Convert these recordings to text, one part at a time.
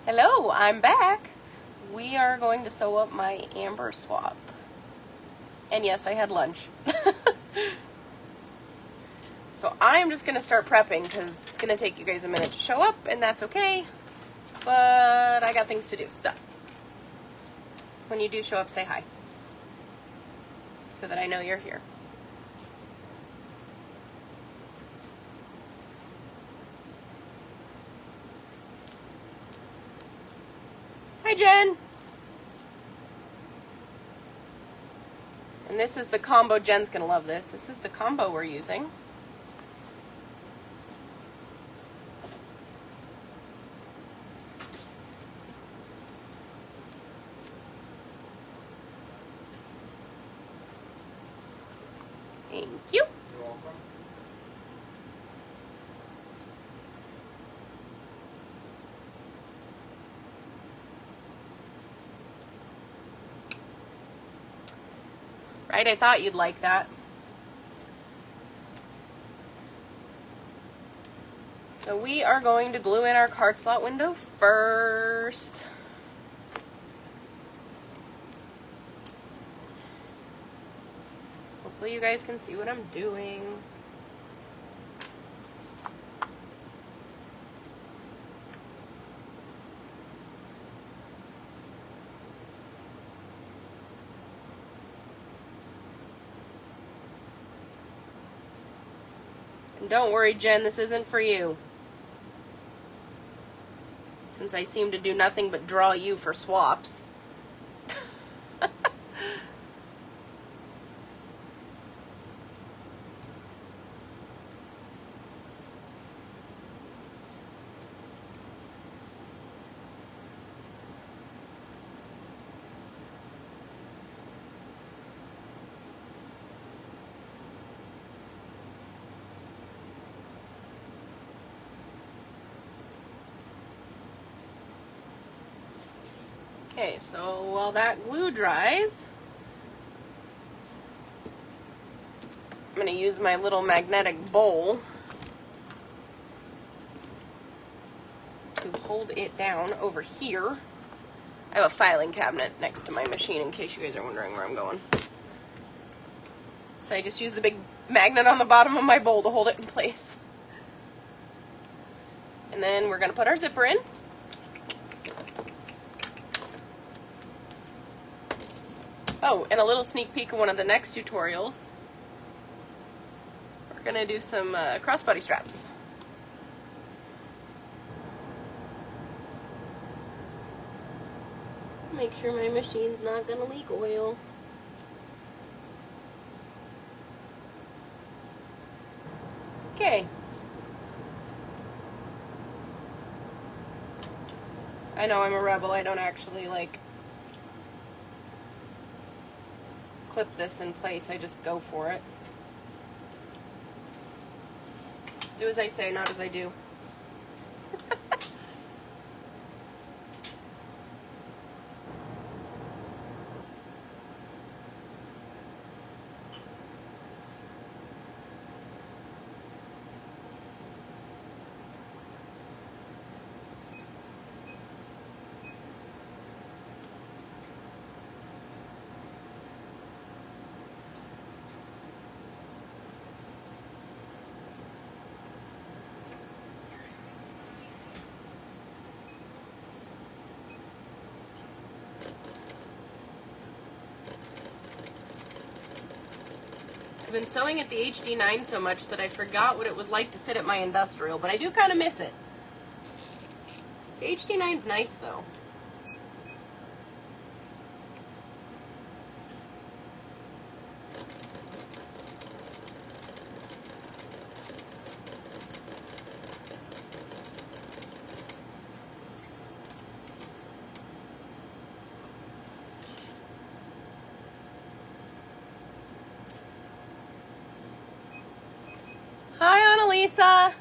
Hello, I'm back. We are going to sew up my amber swap. And yes, I had lunch. So I'm just going to start prepping because it's going to take you guys a minute to show up, and that's okay. But I got things to do, so when you do show up, say hi so that I know you're here. Hi, Jen. And this is the combo. Jen's going to love this. This is the combo we're using. Thank you. You're welcome. Right, I thought you'd like that. So we are going to glue in our card slot window first. Hopefully you guys can see what I'm doing. And don't worry, Jen, this isn't for you. Since I seem to do nothing but draw you for swaps. Okay, so while that glue dries, I'm going to use my little magnetic bowl to hold it down over here. I have a filing cabinet next to my machine in case you guys are wondering where I'm going. So I just use the big magnet on the bottom of my bowl to hold it in place. And then we're going to put our zipper in. Oh, and a little sneak peek of one of the next tutorials. We're going to do some crossbody straps. Make sure my machine's not going to leak oil. Okay. I know I'm a rebel. I don't actually clip this in place. I just go for it. Do as I say, not as I do. I've been sewing at the HD9 so much that I forgot what it was like to sit at my industrial, but I do kind of miss it. The HD9's nice though. Hi, Annalisa.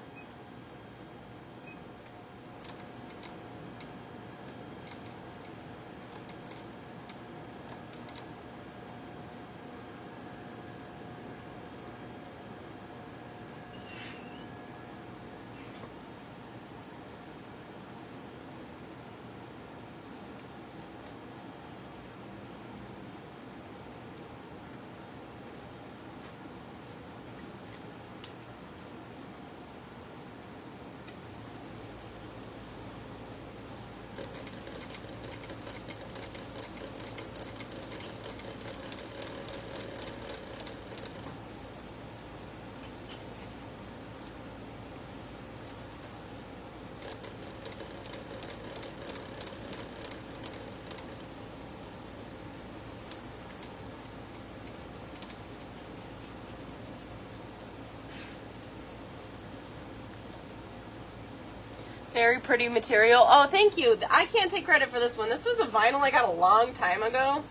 Very pretty material. Oh, thank you. I can't take credit for this one. This was a vinyl I got a long time ago.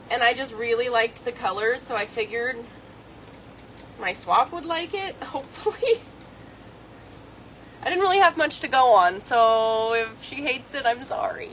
And I just really liked the colors, so I figured my swap would like it, hopefully. I didn't really have much to go on, so if she hates it, I'm sorry.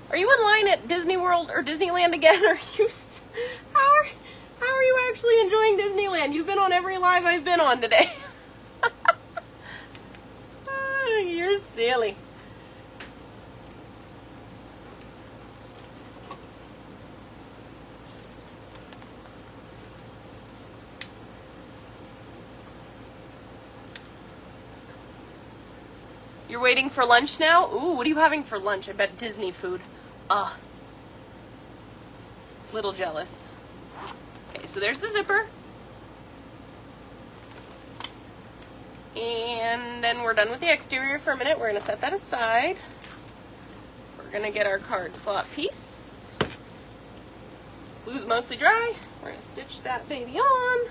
Are you in line at Disney World or Disneyland again? How are you actually enjoying Disneyland? You've been on every live I've been on today. You're silly. You're waiting for lunch now? Ooh, what are you having for lunch? I bet Disney food. Little jealous. Okay, so there's the zipper. And then we're done with the exterior for a minute. We're going to set that aside. We're going to get our card slot piece. Glue's mostly dry. We're going to stitch that baby on.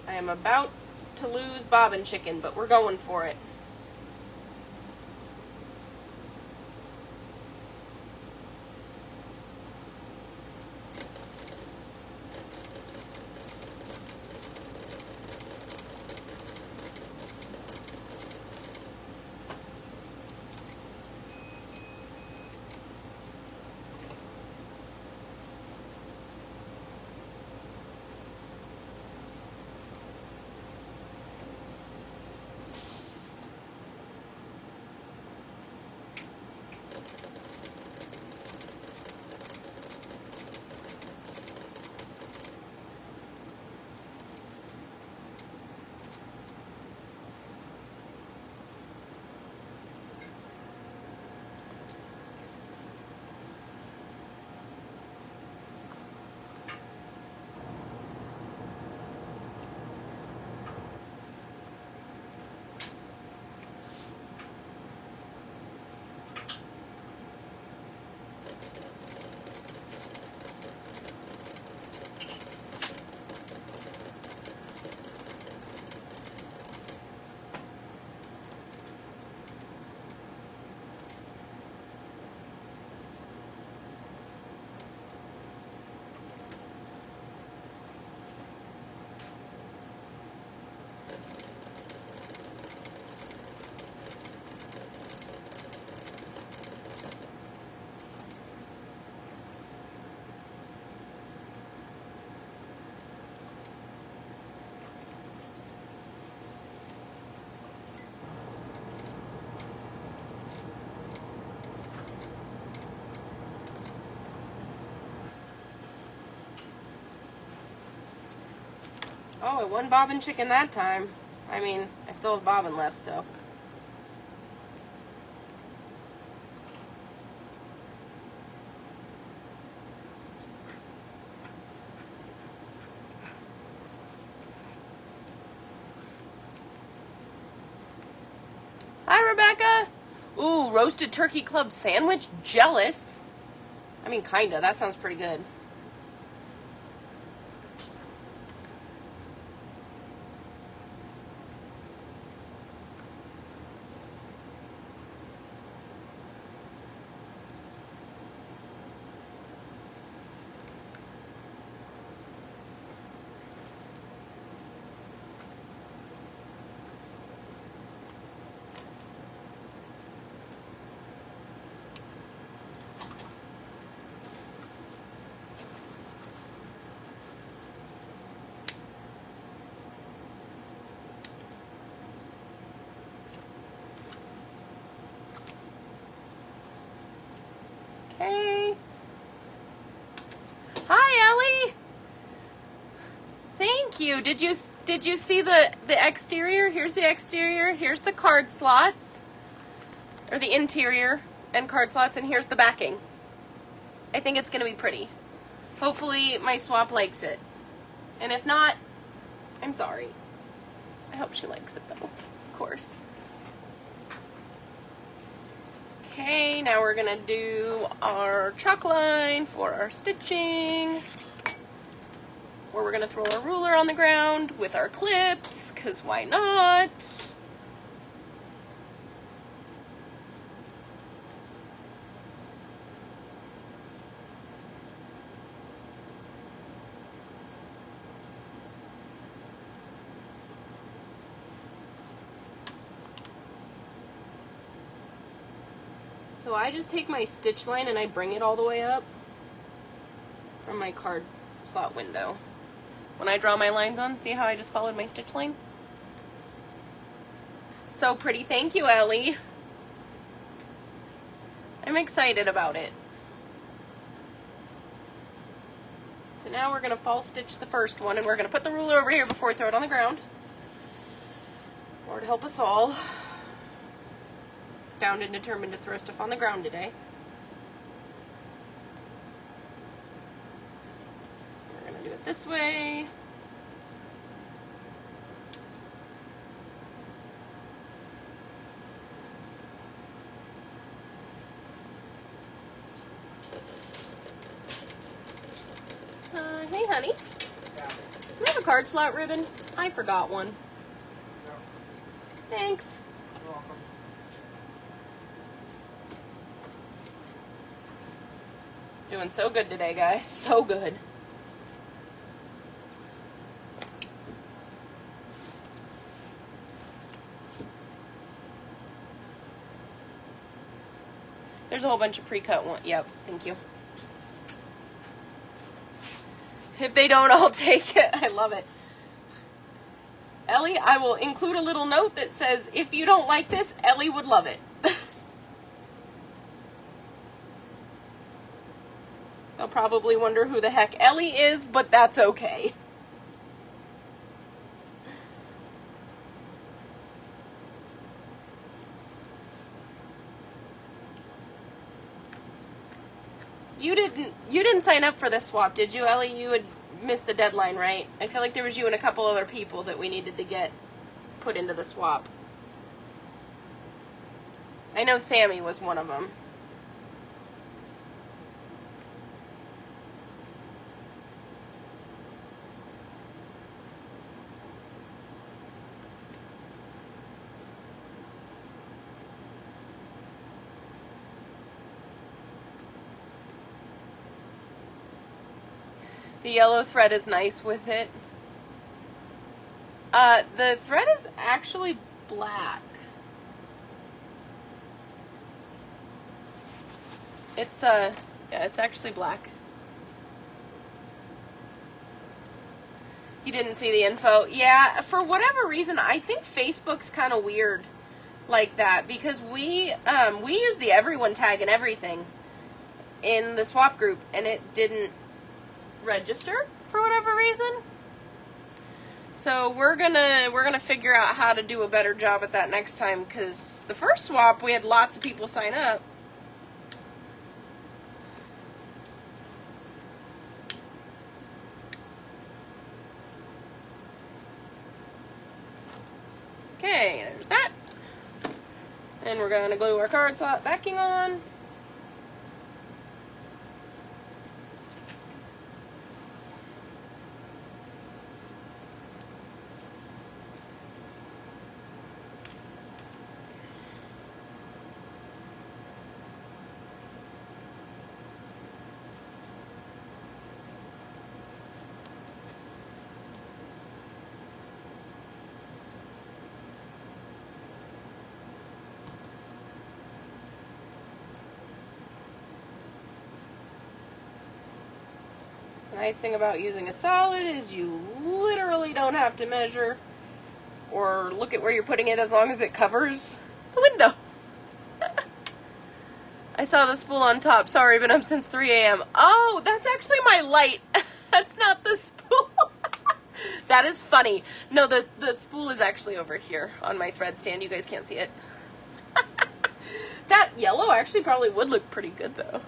I am about to lose bobbin chicken, but we're going for it. Oh, it won bobbin chicken that time. I mean, I still have bobbin left, so. Hi, Rebecca. Ooh, roasted turkey club sandwich. Jealous. I mean, kinda. That sounds pretty good. Okay. Hi, Ellie. Thank you. Did you see the exterior? Here's the exterior. Here's the card slots, or the interior and card slots, and here's the backing. I think it's gonna be pretty. Hopefully my swap likes it, and if not, I'm sorry. I hope she likes it though, of course. Okay, now we're gonna do our chalk line for our stitching, where we're gonna throw our ruler on the ground with our clips, because why not? So I just take my stitch line and I bring it all the way up from my card slot window. When I draw my lines on, see how I just followed my stitch line? So pretty. Thank you, Ellie. I'm excited about it. So now we're going to false stitch the first one, and we're going to put the ruler over here before we throw it on the ground. Lord help us all. Bound and determined to throw stuff on the ground today. We're going to do it this way. Hey, honey. Do you have a card slot ribbon? I forgot one. No. Thanks. You're welcome. Doing so good today, guys. So good. There's a whole bunch of pre-cut ones. Yep, thank you. If they don't, I'll take it. I love it. Ellie, I will include a little note that says, if you don't like this, Ellie would love it. They'll probably wonder who the heck Ellie is, but that's okay. You didn't sign up for this swap, did you, Ellie? You had missed the deadline, right? I feel like there was you and a couple other people that we needed to get put into the swap. I know Sammy was one of them. The yellow thread is nice with it. The thread is actually black. Yeah, it's actually black. You didn't see the info? Yeah, for whatever reason, I think Facebook's kind of weird like that, because we use the everyone tag and everything in the swap group, and it didn't register for whatever reason. So we're gonna figure out how to do a better job at that next time, because the first swap we had lots of people sign up. Okay, there's that. And we're gonna glue our card slot backing on. The nice thing about using a solid is you literally don't have to measure or look at where you're putting it as long as it covers the window. I saw the spool on top. Sorry, been up since 3 a.m. Oh, that's actually my light. That's not the spool. That is funny. No, the spool is actually over here on my thread stand. You guys can't see it. That yellow actually probably would look pretty good, though.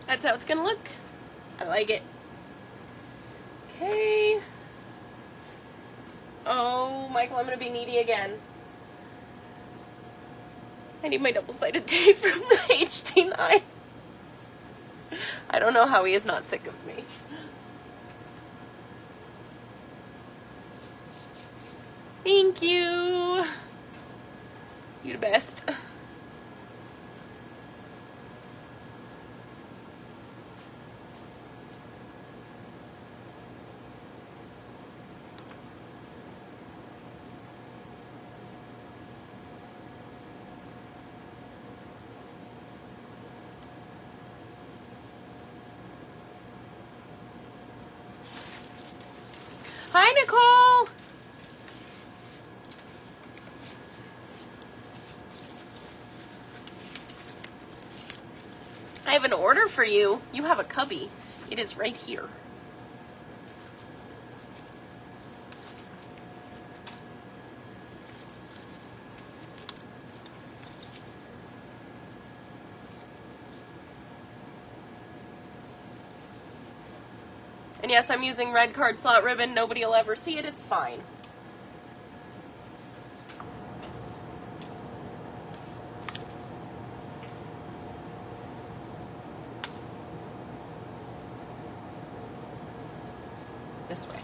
That's how it's gonna look. I like it. Okay. Oh, Michael, I'm gonna be needy again. I need my double-sided tape from the HD9. I don't know how he is not sick of me. Thank you. You're the best. Hi, Nicole. I have an order for you. You have a cubby. It is right here. And yes, I'm using red card slot ribbon. Nobody will ever see it. It's fine. This way.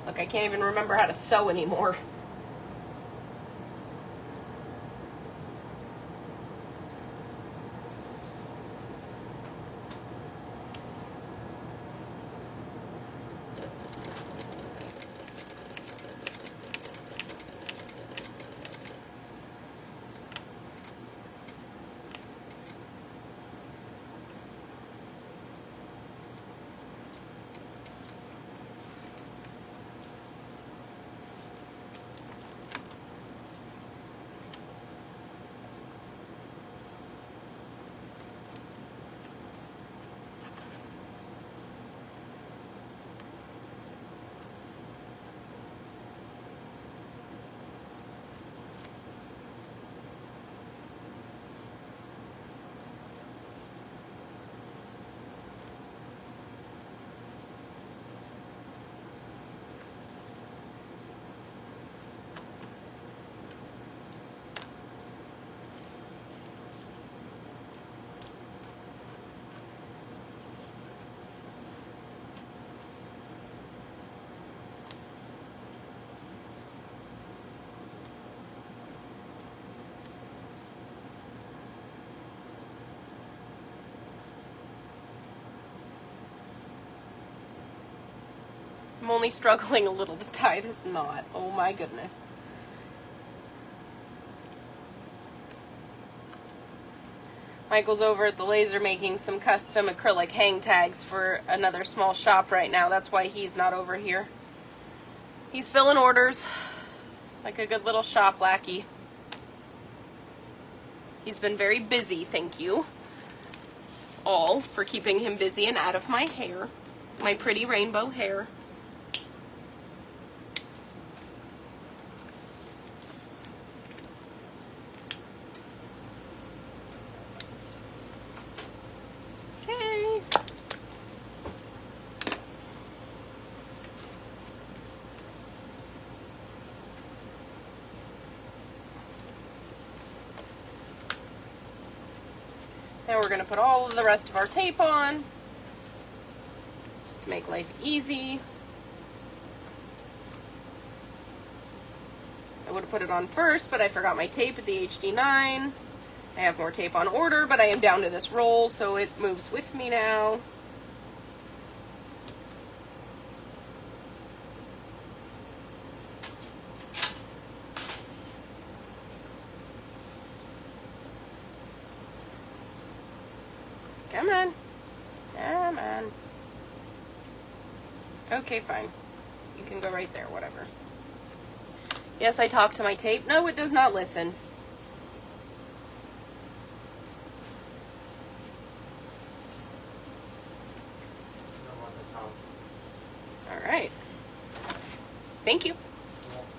Look, I can't even remember how to sew anymore. I'm only struggling a little to tie this knot. Oh my goodness. Michael's over at the laser making some custom acrylic hang tags for another small shop right now. That's why he's not over here. He's filling orders like a good little shop lackey. He's been very busy, thank you all for keeping him busy and out of my hair. My pretty rainbow hair. Now we're going to put all of the rest of our tape on, just to make life easy. I would have put it on first, but I forgot my tape at the HD9. I have more tape on order, but I am down to this roll, so it moves with me now. Come on. Come on. Okay, fine. You can go right there, whatever. Yes, I talk to my tape. No, it does not listen. Alright. Thank you.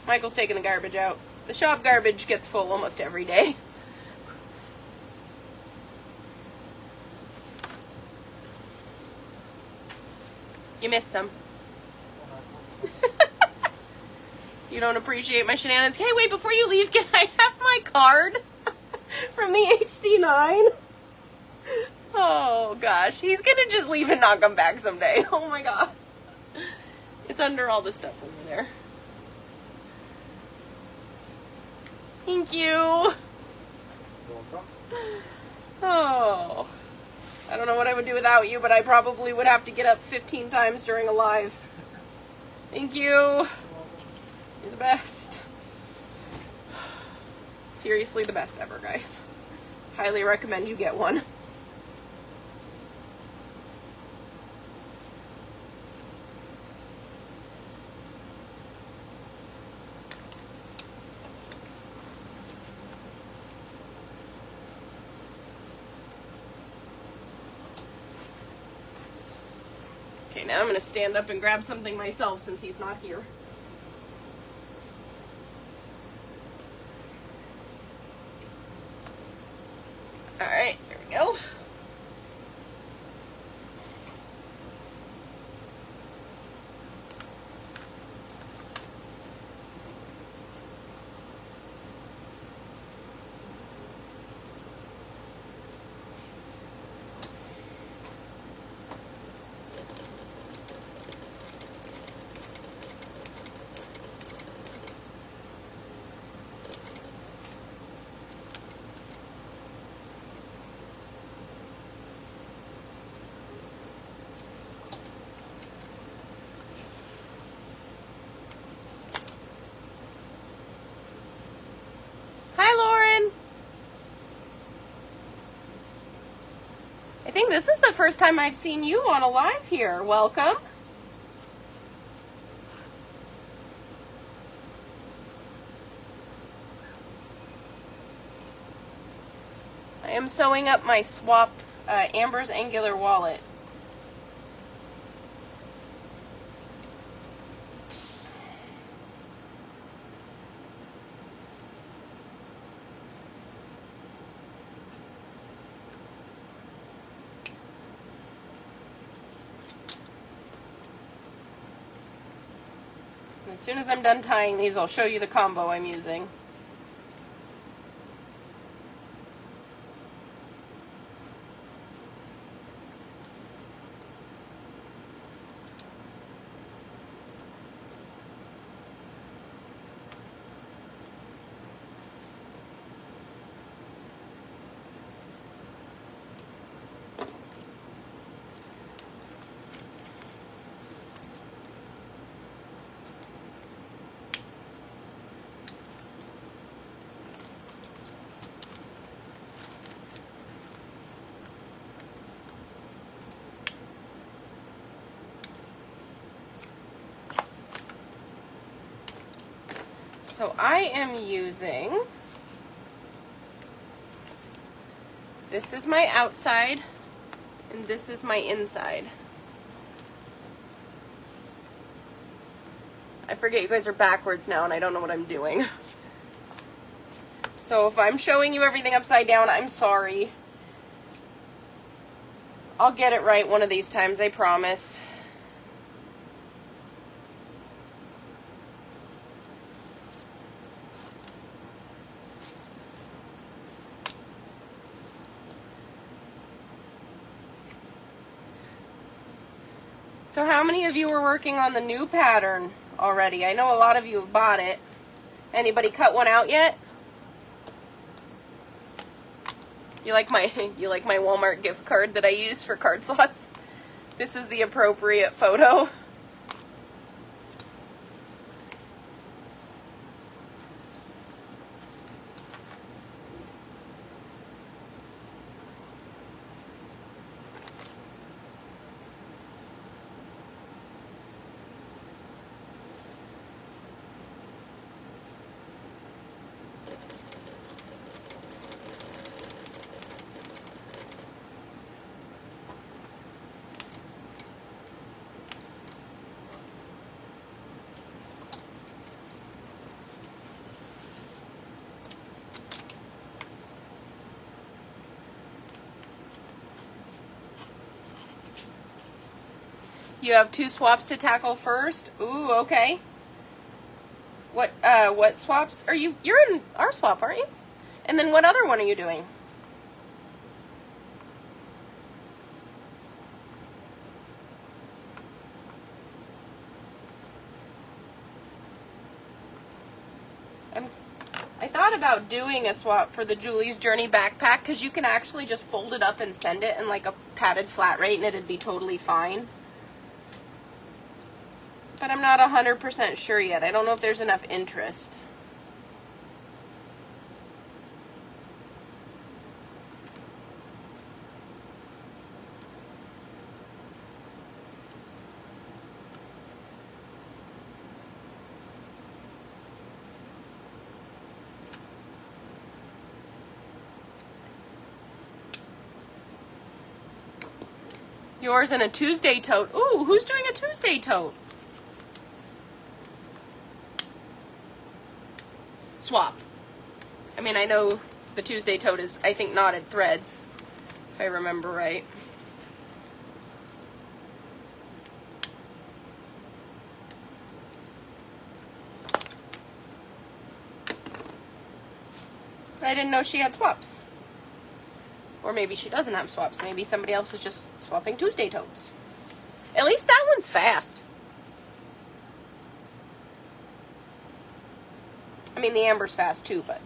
Michael's taking the garbage out. The shop garbage gets full almost every day. You missed some. You don't appreciate my shenanigans. Hey, wait, before you leave, can I have my card from the HD9? Oh, gosh. He's gonna just leave and not come back someday. Oh, my God. It's under all the stuff over there. Thank you. Oh. I don't know what I would do without you, but I probably would have to get up 15 times during a live. Thank you. You're the best. Seriously, the best ever, guys. Highly recommend you get one. Okay, now I'm going to stand up and grab something myself since he's not here. Alright, there we go. I think this is the first time I've seen you on a live here. Welcome. I am sewing up my swap Amber's Angular wallet. As soon as I'm done tying these, I'll show you the combo I'm using. So I am using, this is my outside, and this is my inside. I forget you guys are backwards now, and I don't know what I'm doing. So if I'm showing you everything upside down, I'm sorry. I'll get it right one of these times, I promise. So how many of you are working on the new pattern already? I know a lot of you have bought it. Anybody cut one out yet? You like my Walmart gift card that I use for card slots? This is the appropriate photo. You have 2 swaps to tackle first. Ooh, okay. What swaps are you? You're in our swap, aren't you? And then what other one are you doing? I thought about doing a swap for the Julie's Journey backpack because you can actually just fold it up and send it in like a padded flat rate and it'd be totally fine. But I'm not 100% sure yet. I don't know if there's enough interest. Yours in a Tuesday tote. Ooh, who's doing a Tuesday tote? Swap. I mean, I know the Tuesday tote is, I think, knotted threads, if I remember right. But I didn't know she had swaps. Or maybe she doesn't have swaps. Maybe somebody else is just swapping Tuesday totes. At least that one's fast. I mean, the amber's fast too, but...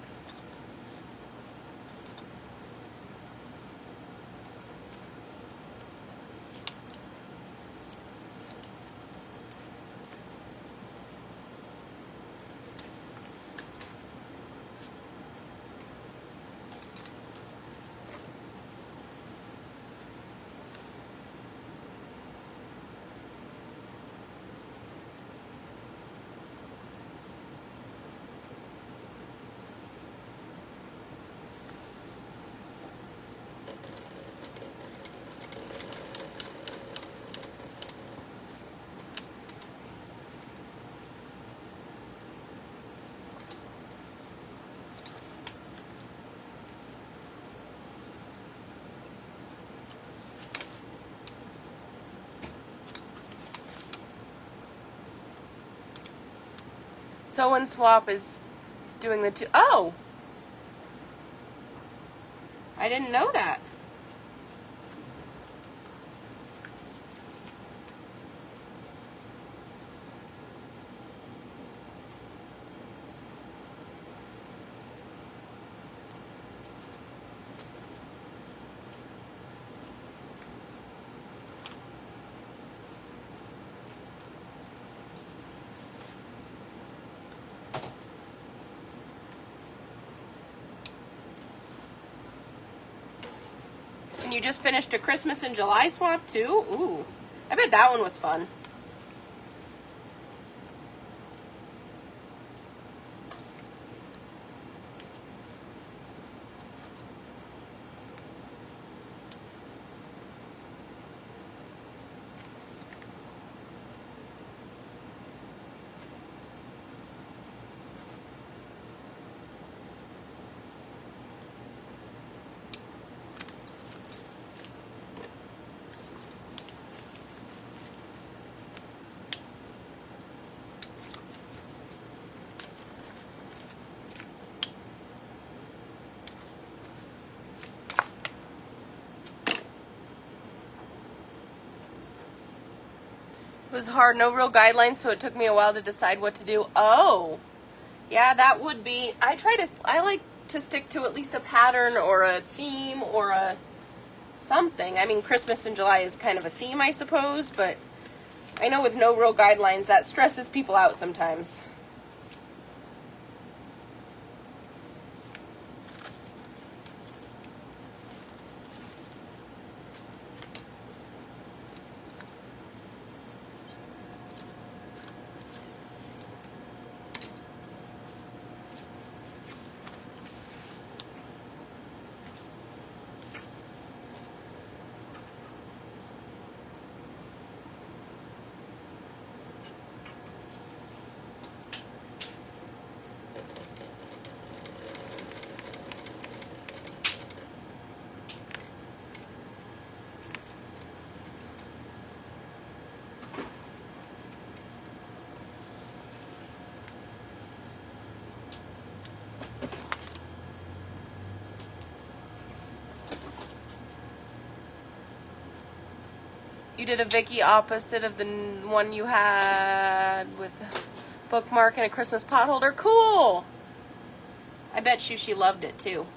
Sew and Swap is doing the two. Oh! I didn't know that. And you just finished a Christmas in July swap too? Ooh, I bet that one was fun. It was hard, no real guidelines, so it took me a while to decide what to do. Oh, yeah, that would be, I like to stick to at least a pattern or a theme or a something. I mean, Christmas in July is kind of a theme, I suppose, but I know with no real guidelines, that stresses people out sometimes. did a Vicky opposite of the one you had with a bookmark and a Christmas pot holder. Cool! I bet you she loved it too.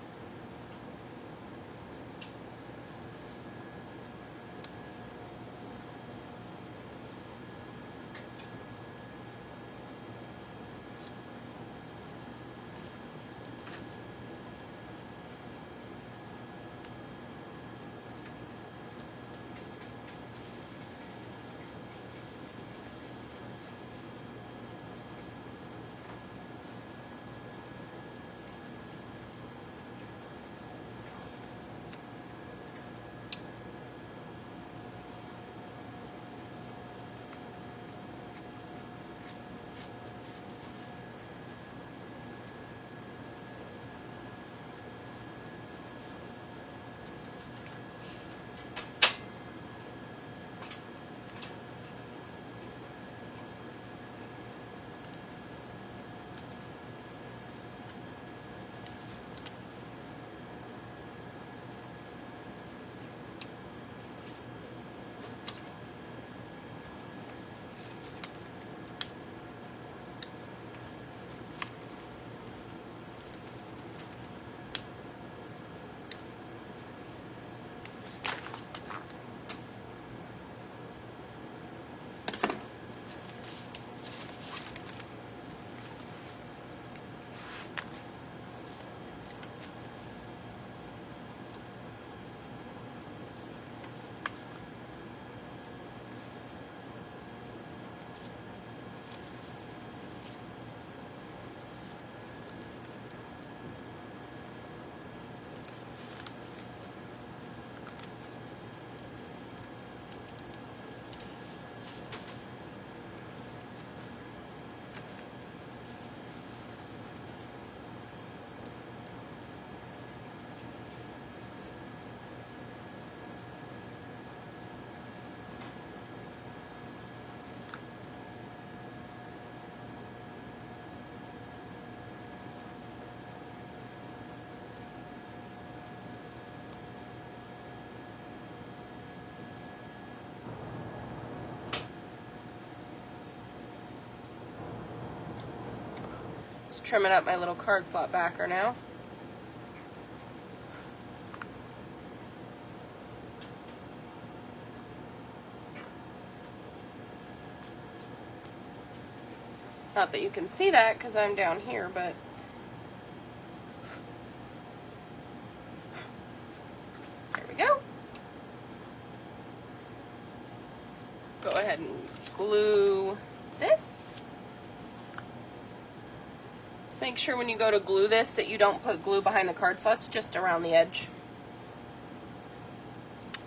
Just trimming up my little card slot backer now. Not that you can see that because I'm down here, but there we go. Go ahead and glue this. Just make sure when you go to glue this that you don't put glue behind the card slots, just around the edge.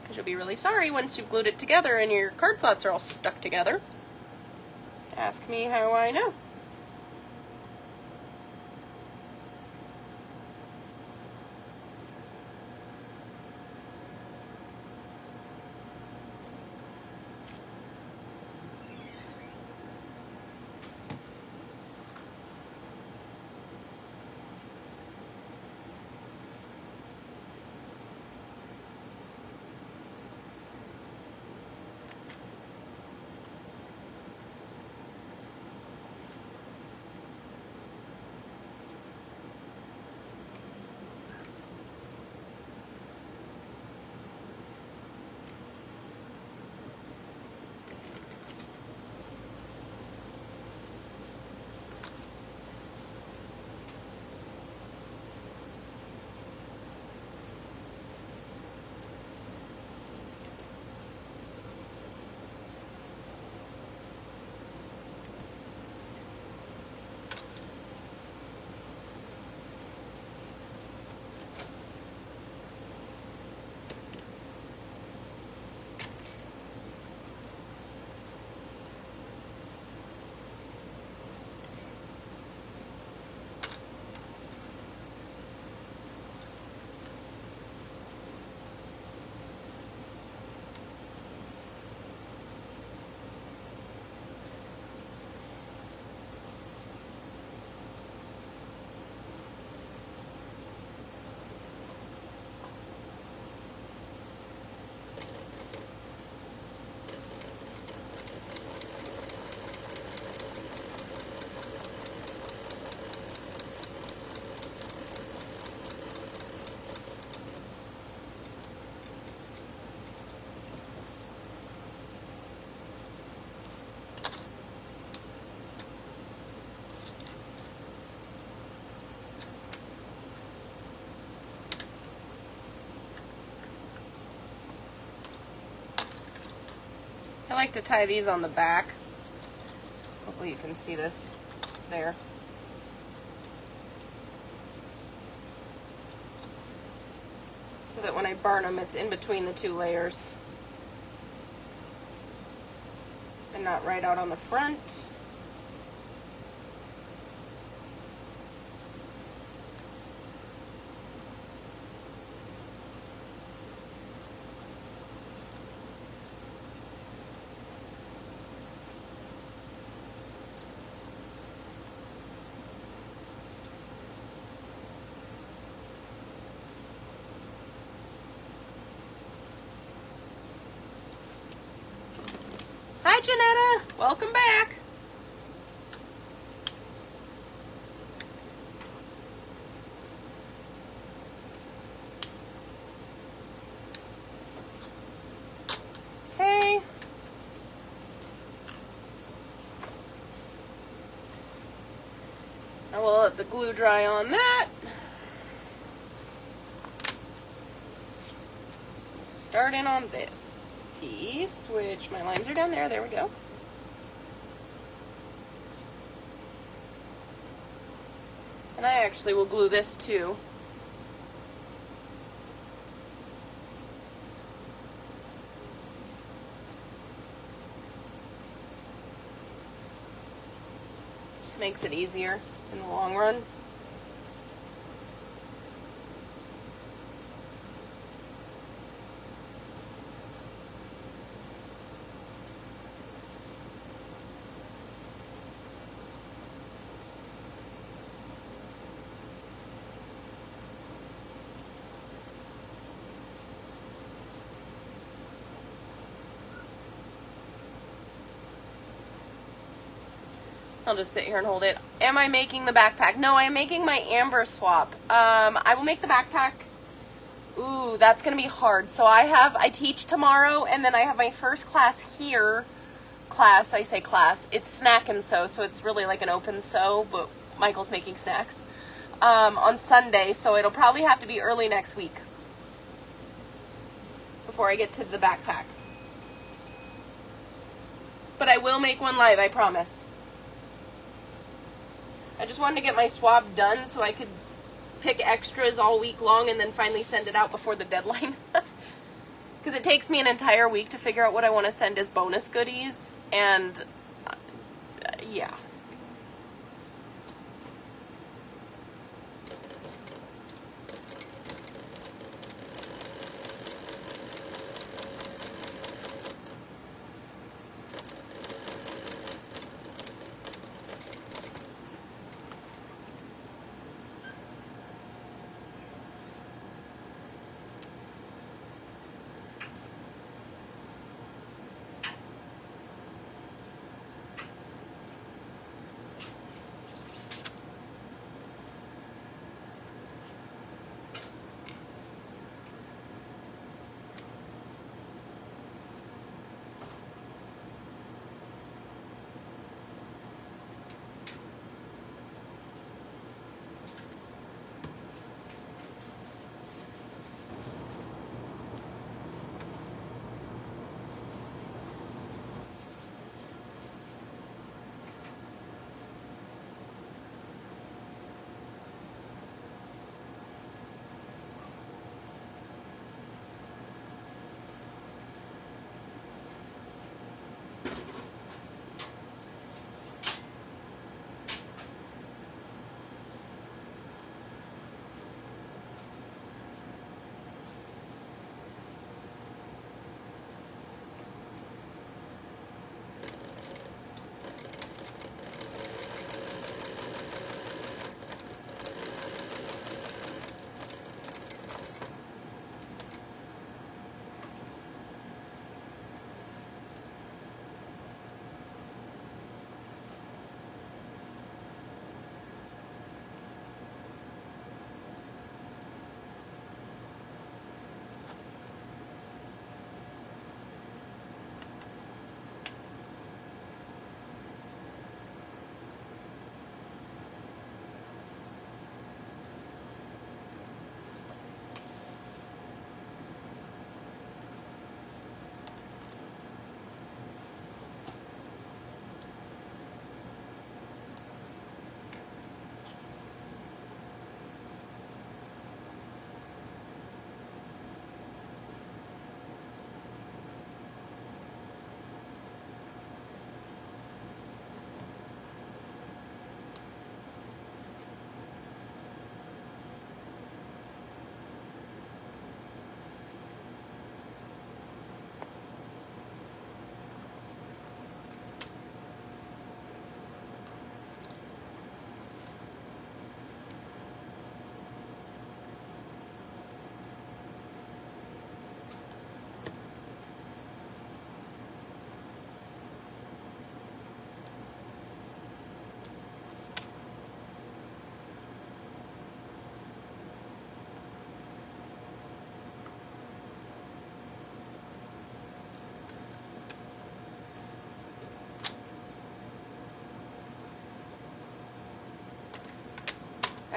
Because you'll be really sorry once you've glued it together and your card slots are all stuck together. Ask me how I know. like to tie these on the back. Hopefully you can see this there. So that when I burn them, it's in between the two layers. And not right out on the front. Hi, Janetta. Welcome back. Okay. I will let the glue dry on that. Start in on this piece, which my lines are down there. There we go. And I actually will glue this too. Just makes it easier in the long run. I'll just sit here and hold it. Am I making the backpack? No, I am making my amber swap. I will make the backpack. Ooh, that's going to be hard. So I teach tomorrow, and then I have my first class here. I say class. It's snack and sew, so it's really like an open sew, but Michael's making snacks. On Sunday, so it'll probably have to be early next week before I get to the backpack. But I will make one live, I promise. I just wanted to get my swab done so I could pick extras all week long and then finally send it out before the deadline. Because it takes me an entire week to figure out what I want to send as bonus goodies, and yeah.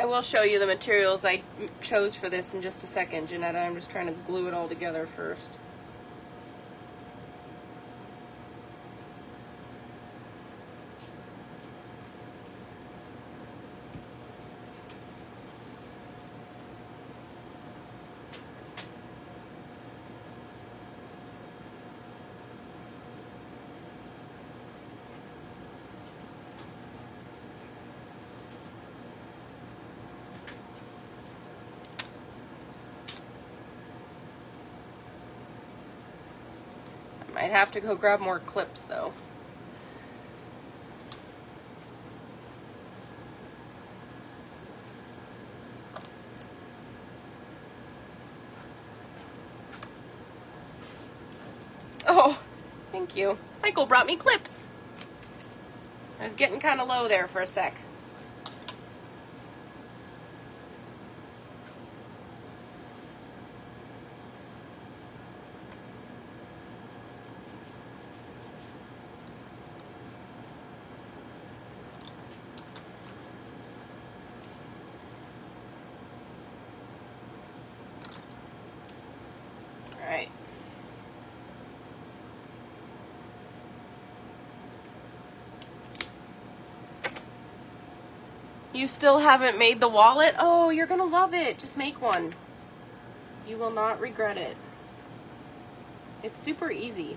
will show you the materials I chose for this in just a second, Janetta. I'm just trying to glue it all together first. Might have to go grab more clips though. Oh, thank you. Michael brought me clips. I was getting kind of low there for a sec. All right. You still haven't made the wallet? Oh, you're gonna love it. Just make one. You will not regret it. It's super easy.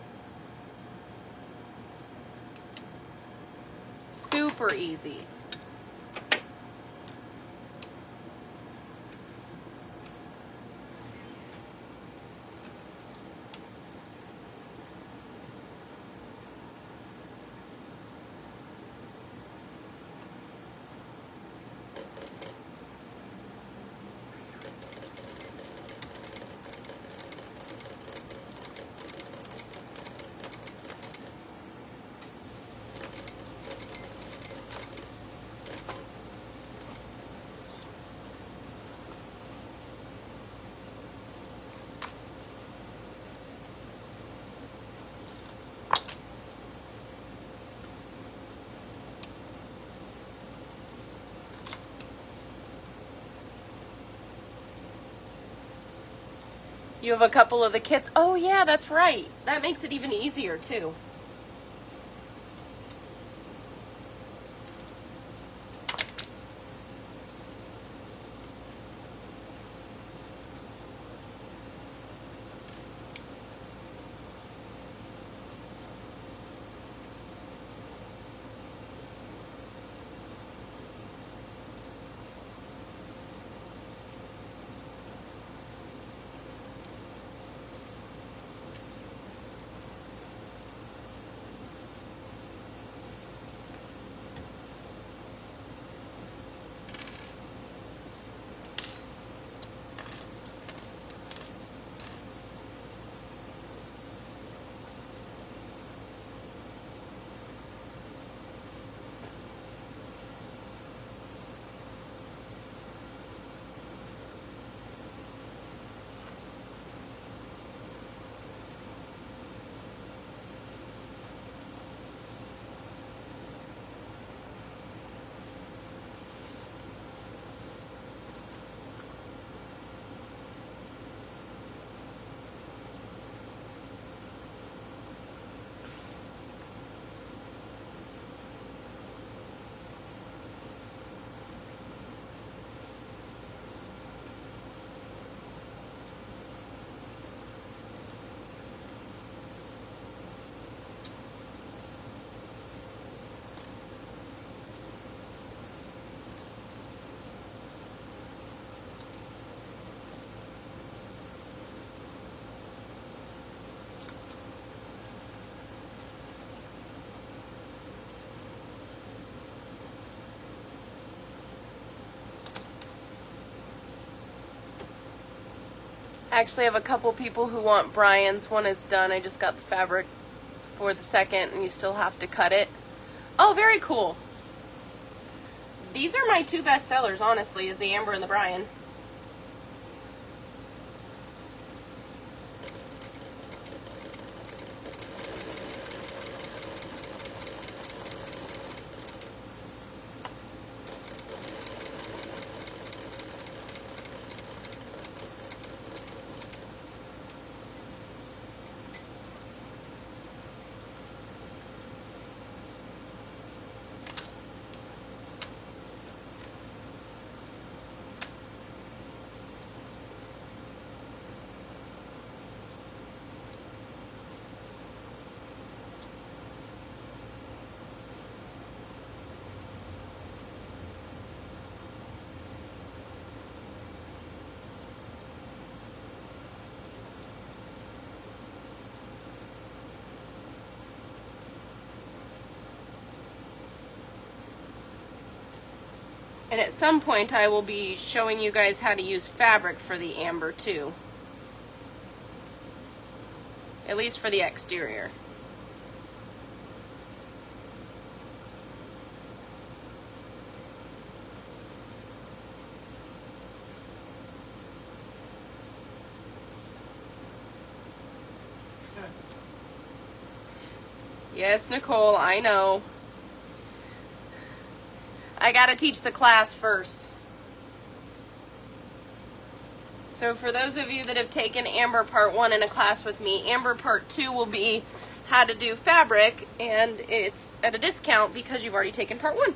Super easy. You have a couple of the kits. Oh yeah, that's right. That makes it even easier too. I actually have a couple people who want Brian's. One is done. I just got the fabric for the second, and you still have to cut it. Oh, very cool. These are my two best sellers, honestly, is the Amber and the Brian. And at some point I will be showing you guys how to use fabric for the amber too. At least for the exterior. Yes, Nicole, I know. I gotta teach the class first. So for those of you that have taken Amber Part 1 in a class with me, Amber Part 2 will be how to do fabric, and it's at a discount because you've already taken Part 1.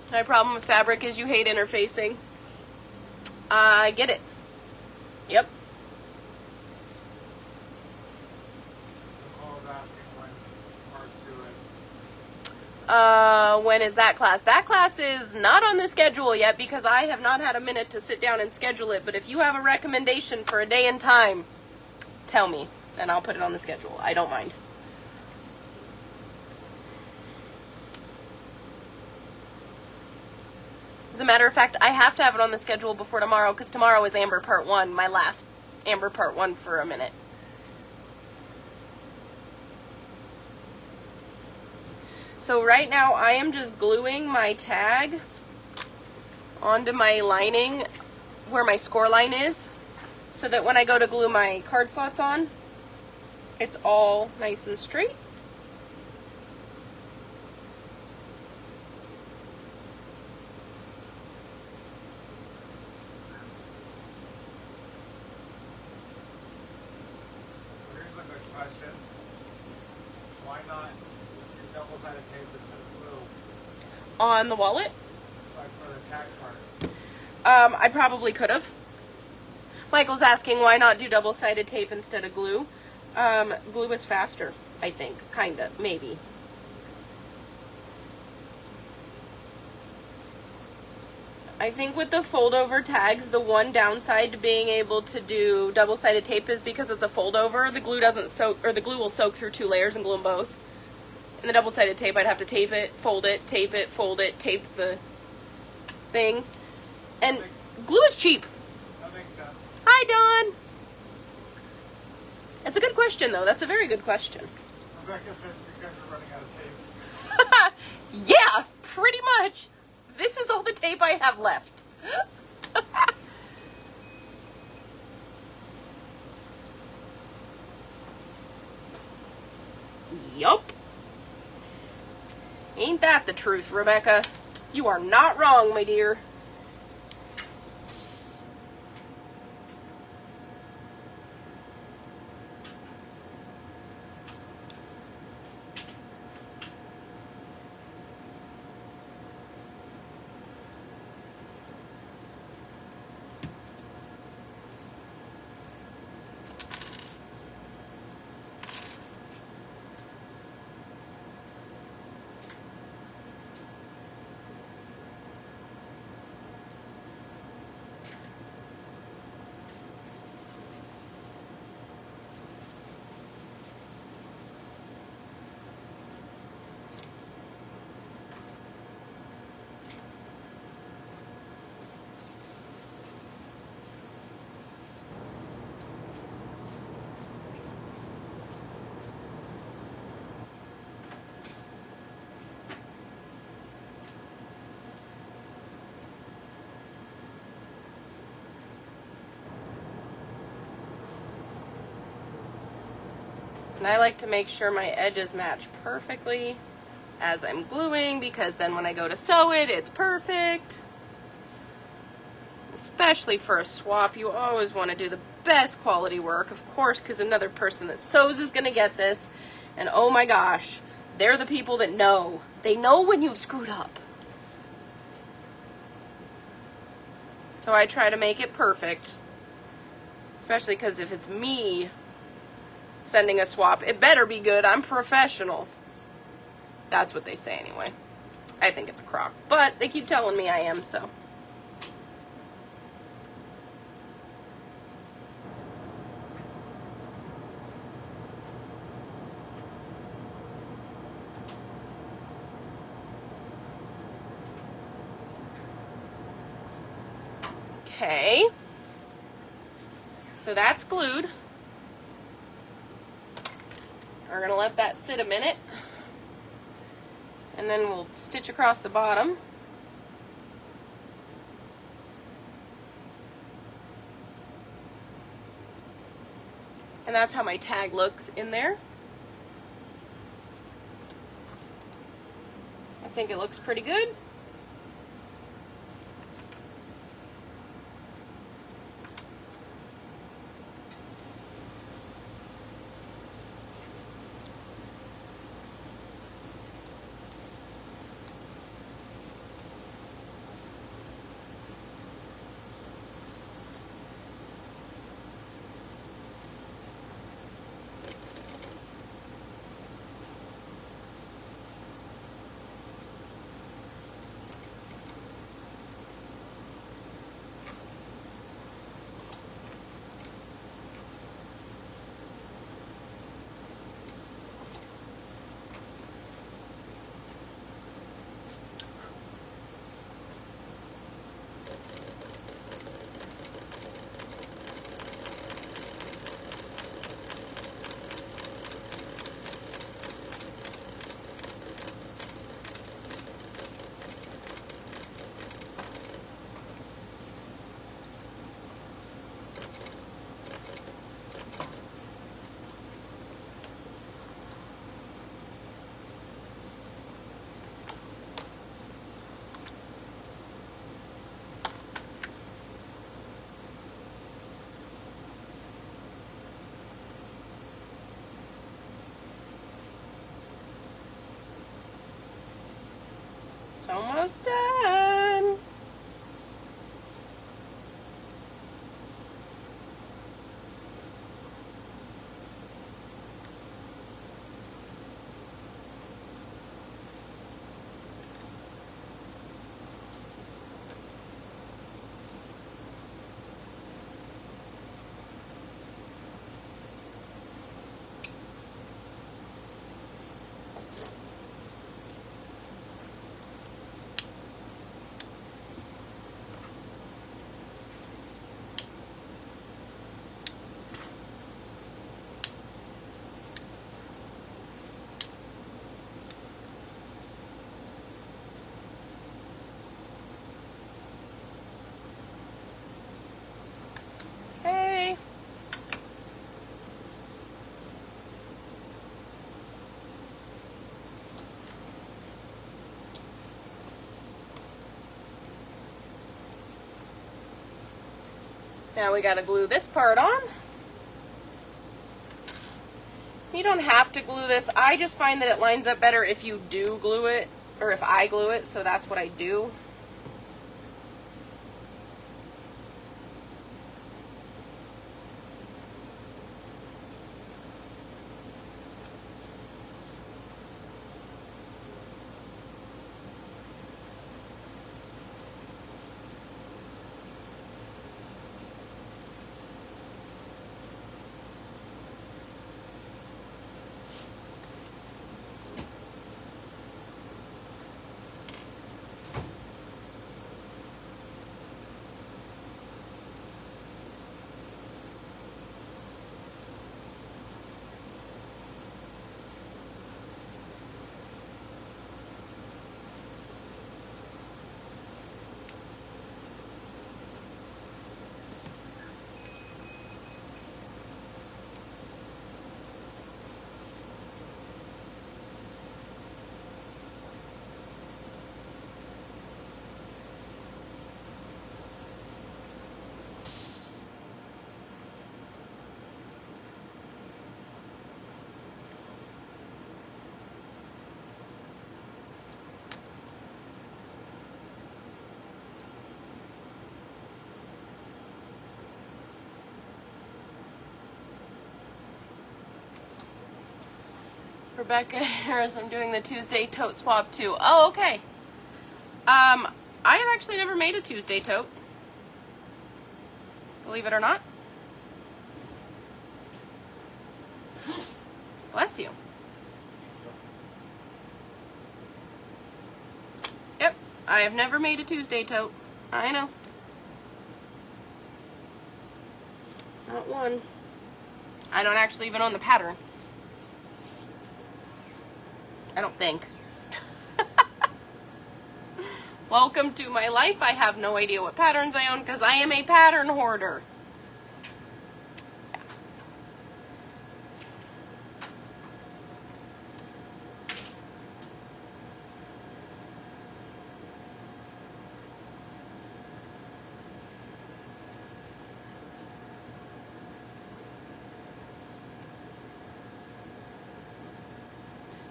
My problem with fabric is you hate interfacing. I get it. Yep. Nicole's asking when part 2 is. When is that class? That class is not on the schedule yet because I have not had a minute to sit down and schedule it. But if you have a recommendation for a day and time, tell me, and I'll put it on the schedule. I don't mind. As a matter of fact, I have to have it on the schedule before tomorrow because tomorrow is Amber Part 1, my last Amber Part 1 for a minute. So right now I am just gluing my tag onto my lining where my score line is so that when I go to glue my card slots on, it's all nice and straight. Here's a good question. Why not use double-sided tape instead of glue? On the wallet, Like for the tag card. I probably could have. Michael's asking why not do double-sided tape instead of glue. Glue is faster, I think. Kinda, maybe. I think with the fold-over tags, the one downside to being able to do double-sided tape is because it's a fold-over, the glue doesn't soak, or the glue will soak through 2 layers and glue them both. And the double-sided tape, I'd have to tape it, fold it, fold it, tape the thing. And glue is cheap. That makes sense. Hi, Dawn. It's a good question, though. That's a very good question. Rebecca says because we're running out of tape. Yeah, pretty much. This is all the tape I have left. Yup. Ain't that the truth, Rebecca? You are not wrong, my dear. And I like to make sure my edges match perfectly as I'm gluing, because then when I go to sew it, it's perfect. Especially for a swap, you always want to do the best quality work, of course, because another person that sews is going to get this. And oh my gosh, they're the people that know. They know when you've screwed up. So I try to make it perfect. Especially because if it's me sending a swap, it better be good. I'm professional. That's what they say anyway. I think it's a crock, but they keep telling me I am, so. Okay. So that's glued. We're going to let that sit a minute. And then we'll stitch across the bottom. And that's how my tag looks in there. I think it looks pretty good. It's almost done. Okay. Now we gotta glue this part on. You don't have to glue this. I just find that it lines up better if you do glue it, or if I glue it, so that's what I do. Rebecca Harris, I'm doing the Tuesday tote swap too. Oh, okay. I have actually never made a Tuesday tote. Believe it or not. Bless you. Yep, I have never made a Tuesday tote. I know. Not one. I don't actually even own the pattern. I don't think. Welcome to my life. I have no idea what patterns I own because I am a pattern hoarder.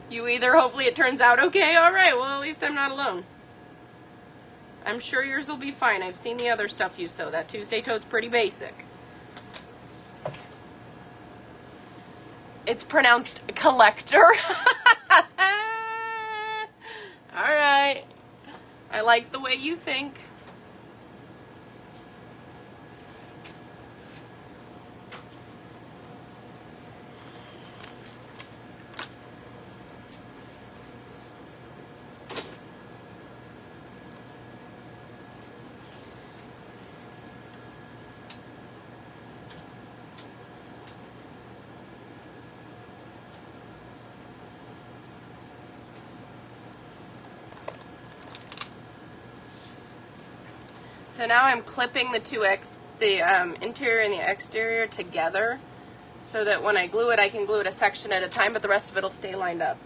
You either, hopefully it turns out okay. All right, well, at least I'm not alone. I'm sure yours will be fine. I've seen the other stuff you sew. That Tuesday tote's pretty basic. It's pronounced collector. All right. I like the way you think. So now I'm clipping the the interior and the exterior together so that when I glue it, I can glue it a section at a time, but the rest of it will stay lined up.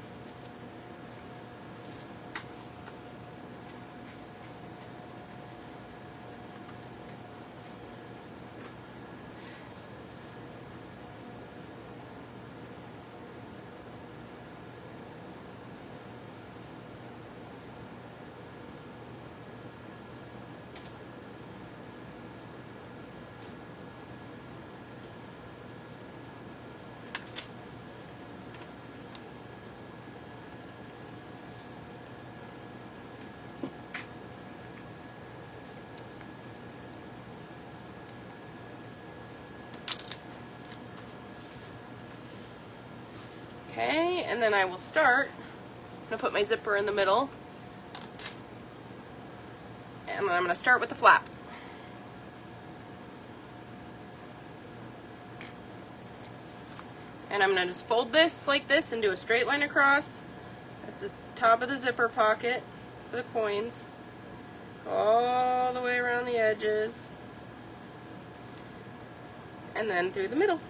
Okay, and then I will start. I'm going to put my zipper in the middle. And then I'm going to start with the flap. And I'm going to just fold this like this and do a straight line across at the top of the zipper pocket for the coins. All the way around the edges. And then through the middle.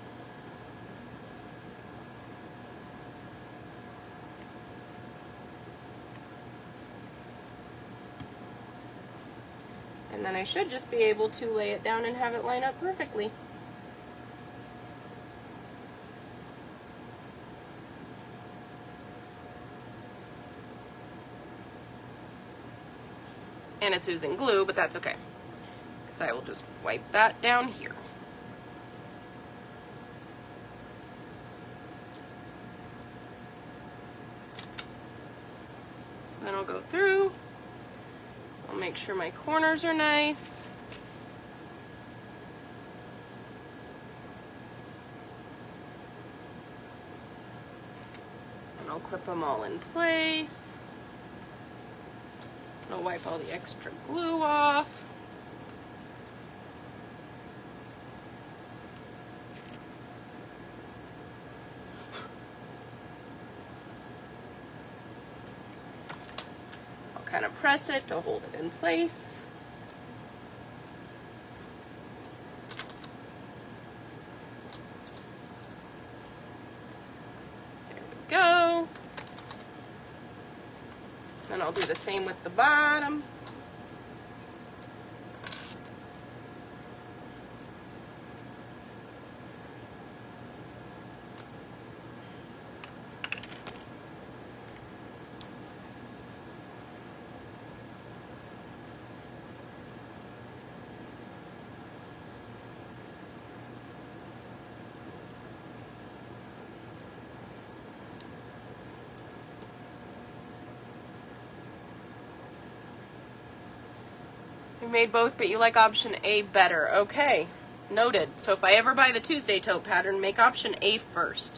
And then I should just be able to lay it down and have it line up perfectly. And it's oozing glue, but that's okay, because I will just wipe that down here. So then I'll go through. I'll make sure my corners are nice. And I'll clip them all in place. I'll wipe all the extra glue off. I'll kind of press it to hold it in place. There we go. Then I'll do the same with the bottom. You made both, but you like option A better. Okay, noted. So if I ever buy the Tuesday tote pattern, make option A first.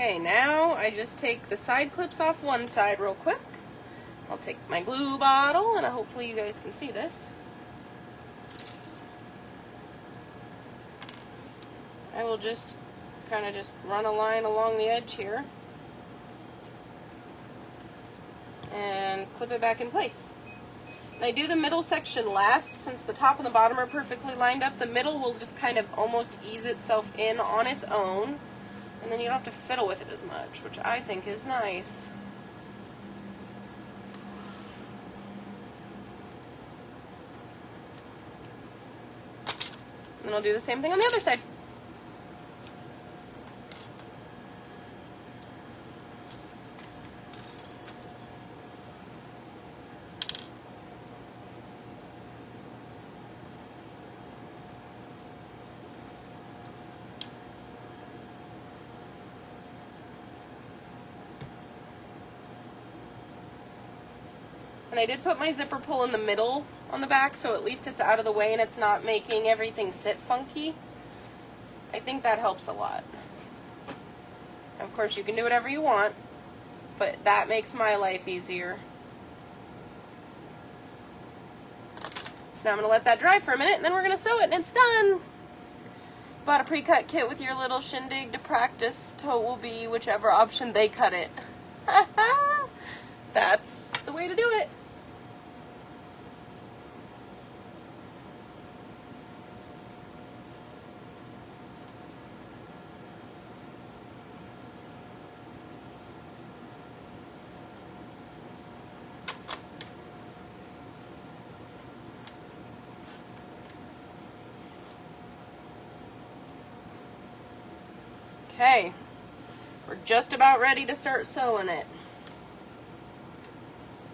Okay, now I just take the side clips off one side real quick. I'll take my glue bottle, and hopefully you guys can see this. I will just kind of just run a line along the edge here and clip it back in place. And I do the middle section last since the top and the bottom are perfectly lined up. The middle will just kind of almost ease itself in on its own, and then you don't have to fiddle with it as much, which I think is nice. And then I'll do the same thing on the other side. And I did put my zipper pull in the middle on the back, so at least it's out of the way and it's not making everything sit funky. I think that helps a lot. Of course, you can do whatever you want, but that makes my life easier. So now I'm going to let that dry for a minute, and then we're going to sew it, and it's done. Bought a pre-cut kit with your little shindig to practice. Tote will be whichever option they cut it. That's the way to do it. Okay, we're just about ready to start sewing it.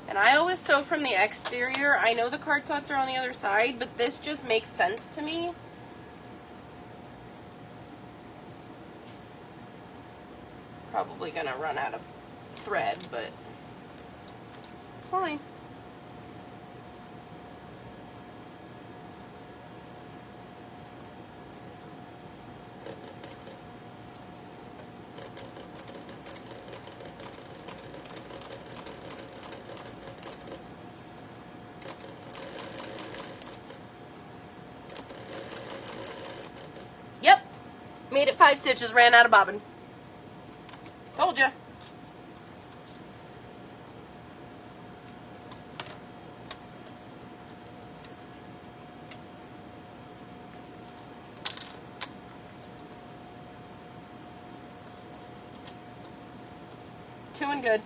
And I always sew from the exterior. I know the card slots are on the other side, but this just makes sense to me. Probably gonna run out of thread, but it's fine. Yep, made it 5 stitches, ran out of bobbin. Told ya. Two and good.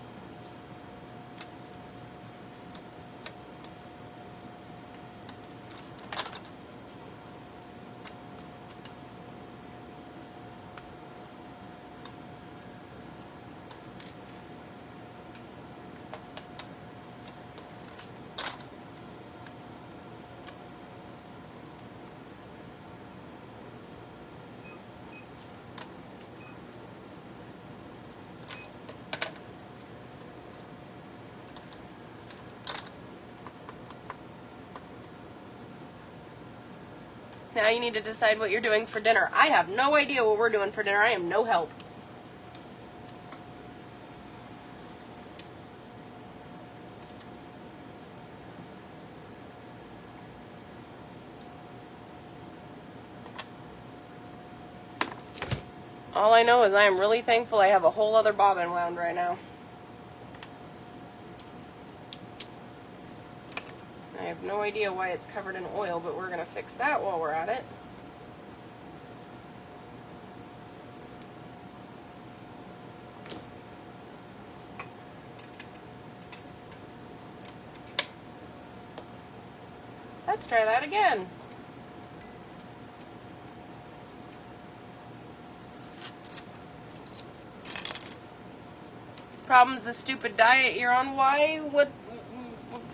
Now you need to decide what you're doing for dinner. I have no idea what we're doing for dinner. I am no help. All I know is I am really thankful I have a whole other bobbin wound right now. I have no idea why it's covered in oil, but we're going to fix that while we're at it. Let's try that again. Problem's the stupid diet you're on. Why? What?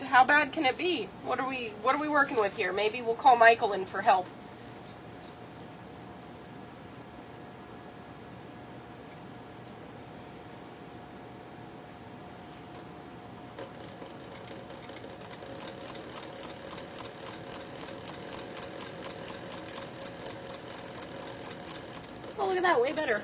How bad can it be? What are we working with here? Maybe we'll call Michael in for help. Oh, look at that, way better.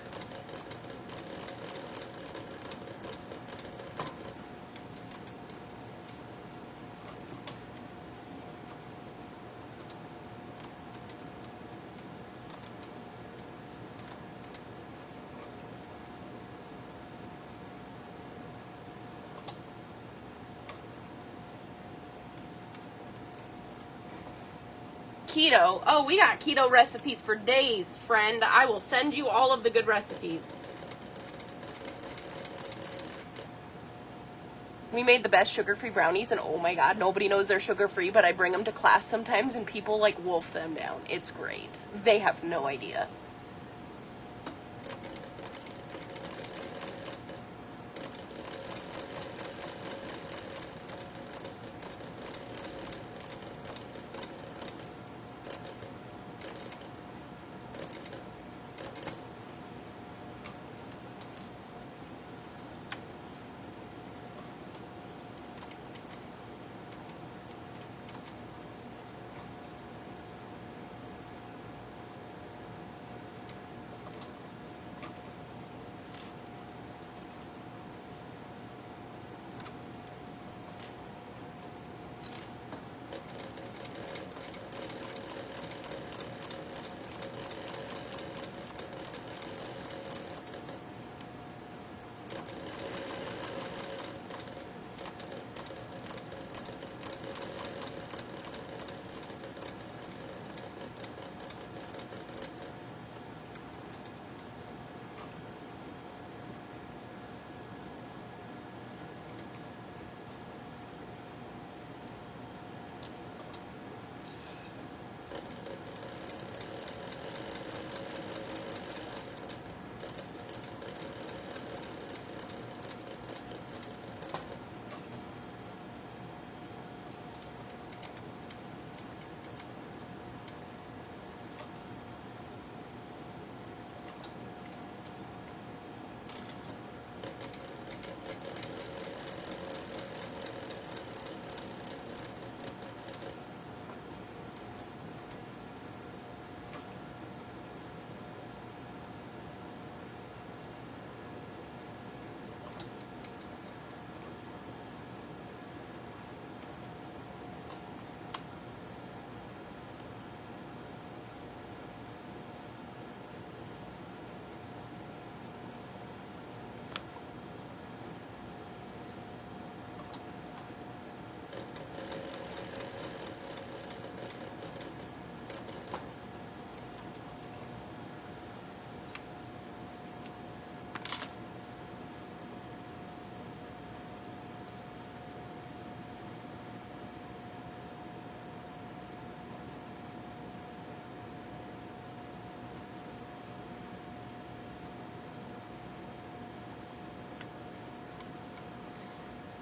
keto. Oh, we got keto recipes for days, friend. I will send you all of the good recipes. We made the best sugar-free brownies, and oh my god, nobody knows they're sugar-free, but I bring them to class sometimes, and people, like, wolf them down. It's great. They have no idea.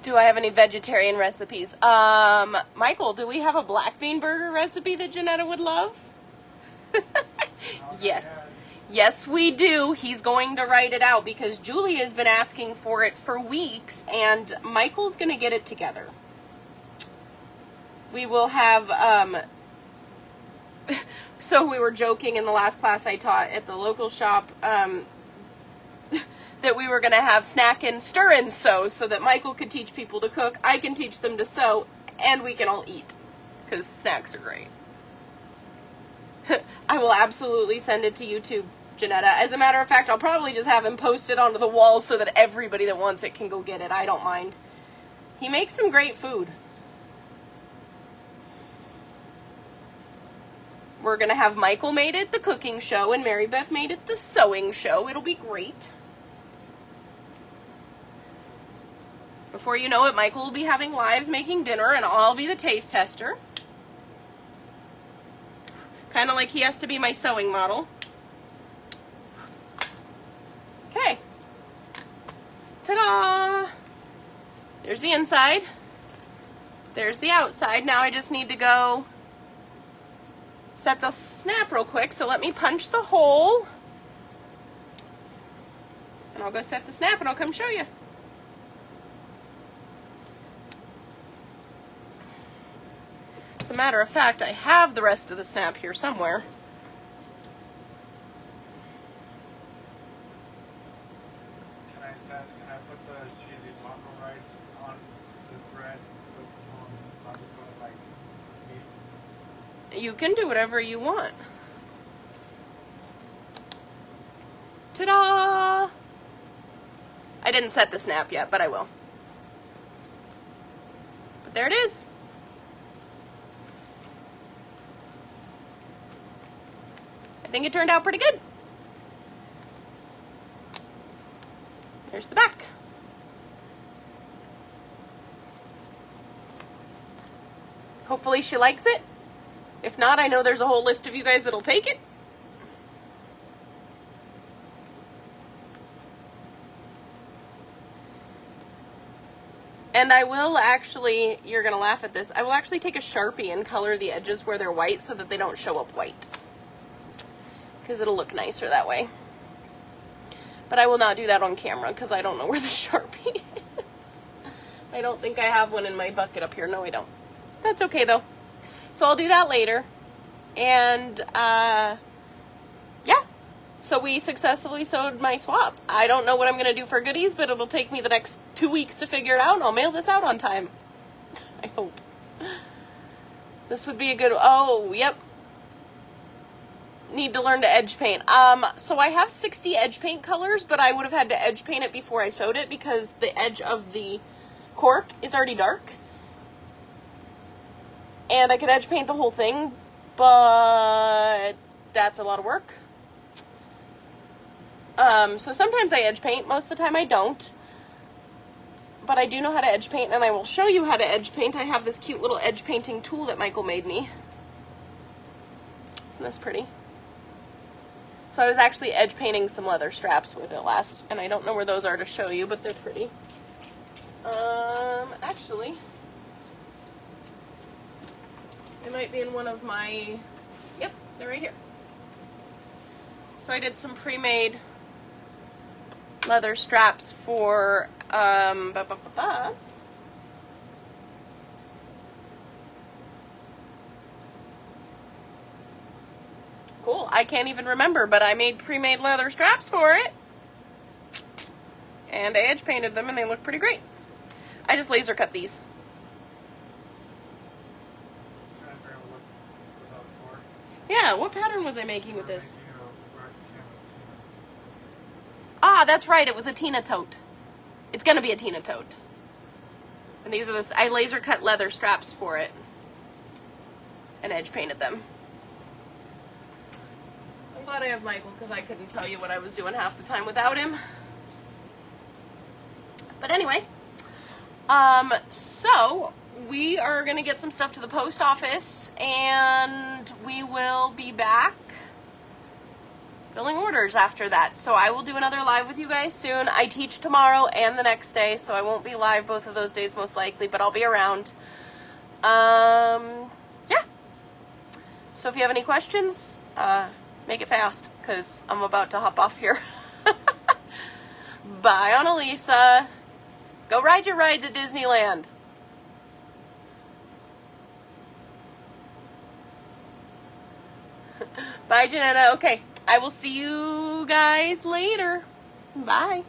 Do I have any vegetarian recipes? Michael, do we have a black bean burger recipe that Janetta would love? Yes. Yes, we do. He's going to write it out because Julie has been asking for it for weeks, and Michael's going to get it together. We will have, so we were joking in the last class I taught at the local shop, that we were going to have snack and stir and sew so that Michael could teach people to cook, I can teach them to sew, and we can all eat, because snacks are great. I will absolutely send it to YouTube, Janetta. As a matter of fact, I'll probably just have him post it onto the wall so that everybody that wants it can go get it. I don't mind. He makes some great food. We're going to have Michael made it the cooking show and Mary Beth made it the sewing show. It'll be great. Before you know it, Michael will be having lives making dinner and I'll be the taste tester. Kind of like he has to be my sewing model. Okay. Ta-da! There's the inside. There's the outside. Now I just need to go set the snap real quick. So let me punch the hole. And I'll go set the snap and I'll come show you. As a matter of fact, I have the rest of the snap here somewhere. Can I put the cheesy taco rice on the bread on the like meat? You can do whatever you want. Ta-da! I didn't set the snap yet, but I will. But there it is. think it turned out pretty good. Here's the back. Hopefully she likes it. If not, I know there's a whole list of you guys that'll take it. And I will actually, you're going to laugh at this, I will actually take a Sharpie and color the edges where they're white so that they don't show up white. Because it'll look nicer that way. But I will not do that on camera because I don't know where the Sharpie is. I don't think I have one in my bucket up here. No, I don't. That's okay though. So I'll do that later. And, yeah. So we successfully sewed my swap. I don't know what I'm going to do for goodies, but it'll take me the next 2 weeks to figure it out, and I'll mail this out on time. I hope. This would be a good... Oh, yep. Need to learn to edge paint. So I have 60 edge paint colors, but I would have had to edge paint it before I sewed it because the edge of the cork is already dark. And I could edge paint the whole thing, but that's a lot of work. So sometimes I edge paint, most of the time I don't. But I do know how to edge paint, and I will show you how to edge paint. I have this cute little edge painting tool that Michael made me. Isn't this pretty? So I was actually edge painting some leather straps with it last, and I don't know where those are to show you, but they're pretty. Actually, it might be in one of my, yep, they're right here. So I did some pre-made leather straps for, Cool, I can't even remember, but I made pre-made leather straps for it. And I edge painted them and they look pretty great. I just laser cut these. Yeah, what pattern was I making with this? Ah, that's right, it was a Tina tote. It's gonna be a Tina tote. And these are the, I laser cut leather straps for it. And edge painted them. I'm glad I have Michael because I couldn't tell you what I was doing half the time without him. But anyway, so we are gonna get some stuff to the post office and we will be back filling orders after that. So I will do another live with you guys soon. I teach tomorrow and the next day, so I won't be live both of those days most likely, but I'll be around. Yeah. So if you have any questions, make it fast, because I'm about to hop off here. Bye, Annalisa. Go ride your rides at Disneyland. Bye, Janetta. Okay, I will see you guys later. Bye.